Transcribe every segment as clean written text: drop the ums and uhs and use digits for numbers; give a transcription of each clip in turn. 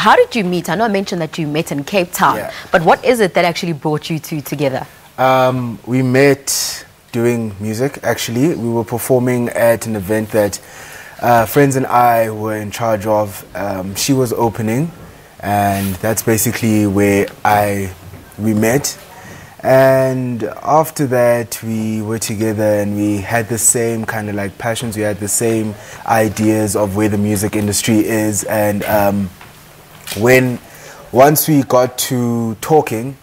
how did you meet? I know I mentioned that you met in Cape Town, but what is it that actually brought you two together? We met doing music, actually. We were performing at an event that friends and I were in charge of. She was opening, and that's basically where we met. And after that, we were together and we had the same kind of like passions. We had the same ideas of where the music industry is. And once we got to talking,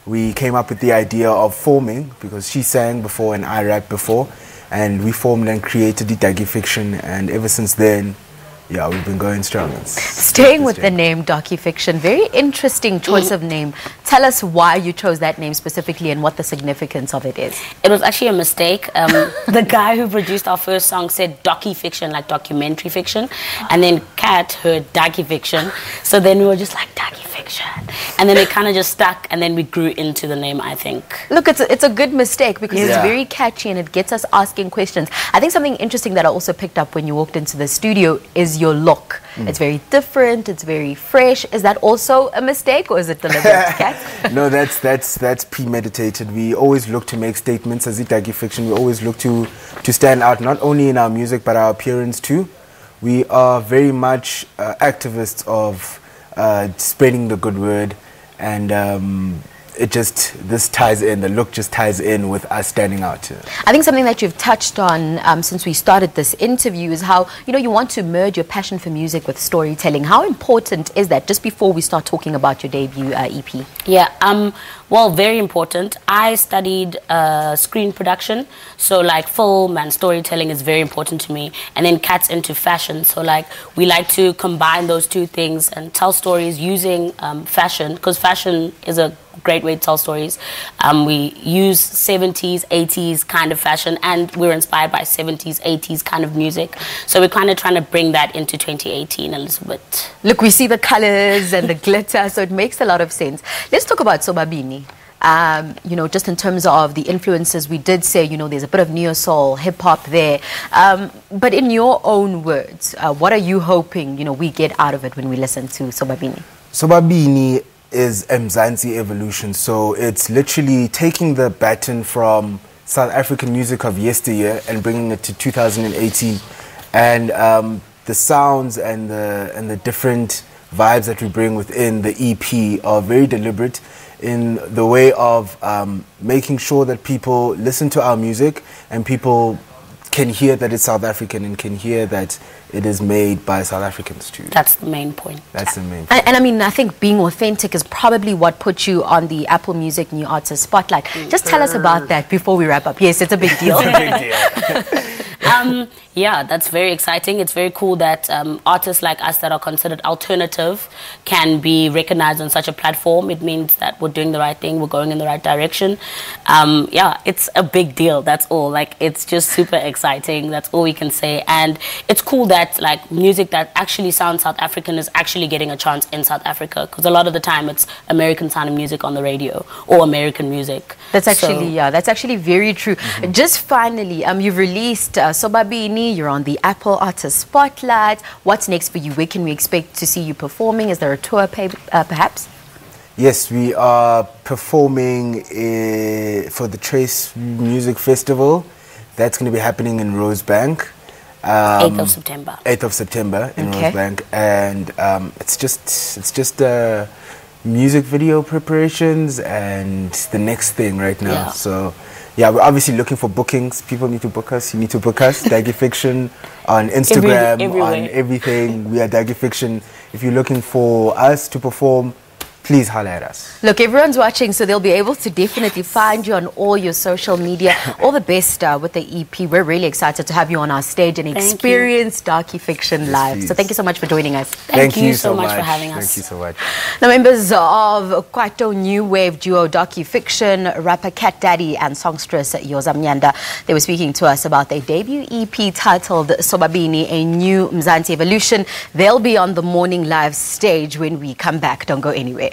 we came up with the idea of forming, because she sang before and I rapped before, and we formed and created the Darkie Fiction, and ever since then, yeah, we've been going strong. Staying with the name Darkie Fiction, very interesting choice of name. Tell us why you chose that name specifically and what the significance of it is. It was actually a mistake. The guy who produced our first song said Darkie Fiction, like documentary fiction, and then Katt heard Darkie Fiction, so then we were just like Darkie Fiction, and then it kind of just stuck, and then we grew into the name, I think. Look, it's a good mistake because it's very catchy and it gets us asking questions. I think something interesting that I also picked up when you walked into the studio is your look. It's very different, it's very fresh. Is that also a mistake, or is it deliberate, Katt? No, that's premeditated. We always look to make statements as Darkie Fiction. We always look to stand out, not only in our music but our appearance too. We are very much activists of spreading the good word, and this ties in, the look just ties in with us standing out. I think something that you've touched on since we started this interview is how, you want to merge your passion for music with storytelling. How important is that, just before we start talking about your debut EP? Yeah, well, very important. I studied screen production, so like film and storytelling is very important to me. And then Katt's into fashion, so like we like to combine those two things and tell stories using fashion, because fashion is a great way to tell stories. We use 70s, 80s kind of fashion, and we're inspired by 70s, 80s kind of music. So we're kind of trying to bring that into 2018 a little bit. Look, we see the colors and the glitter, so it makes a lot of sense. Let's talk about Sobabini. Just in terms of the influences, we did say, there's a bit of neo-soul, hip-hop there. But in your own words, what are you hoping, we get out of it when we listen to Sobabini? Sobabini is Mzantsi Evolution, so it's literally taking the baton from South African music of yesteryear and bringing it to 2018, and the sounds and the different vibes that we bring within the EP are very deliberate in the way of making sure that people listen to our music and people can hear that it's South African and can hear that it is made by South Africans too. That's the main point. That's the main point. And I mean, I think being authentic is probably what put you on the Apple Music New Artist Spotlight. Just tell us about that before we wrap up. Yes, it's a big deal. It's a big deal. Yeah, that's very exciting. It's very cool that artists like us that are considered alternative can be recognized on such a platform. It means that we're doing the right thing, we're going in the right direction. Yeah, it's a big deal, that's all. Like, it's just super exciting, that's all we can say. And it's cool that like music that actually sounds South African is actually getting a chance in South Africa, because a lot of the time it's American sounding music on the radio or American music. That's actually, yeah, that's actually very true. Just finally, you've released Sobabini. You're on the Apple Artist Spotlight. What's next for you? Where can we expect to see you performing? Is there a tour perhaps? Yes, we are performing for the Trace Music Festival. That's going to be happening in Rosebank. 8th of September. 8th of September in Rosebank. And it's just music video preparations and the next thing right now. Yeah. So yeah, we're obviously looking for bookings. People need to book us. You need to book us. Darkie Fiction on Instagram, on everything. We are Darkie Fiction. If you're looking for us to perform, please holler at us. Look, everyone's watching, so they'll be able to definitely find you on all your social media. All the best with the EP. We're really excited to have you on our stage and experience Darkie Fiction live. Please. So thank you so much for joining us. Thank you so much for having us. Thank you so much. The members of kwaito new wave duo Darkie Fiction, rapper Katt Daddy and songstress Yoza Mnyanda, they were speaking to us about their debut EP titled Sobabini, a new Mzantsi Evolution. They'll be on the morning live stage when we come back. Don't go anywhere.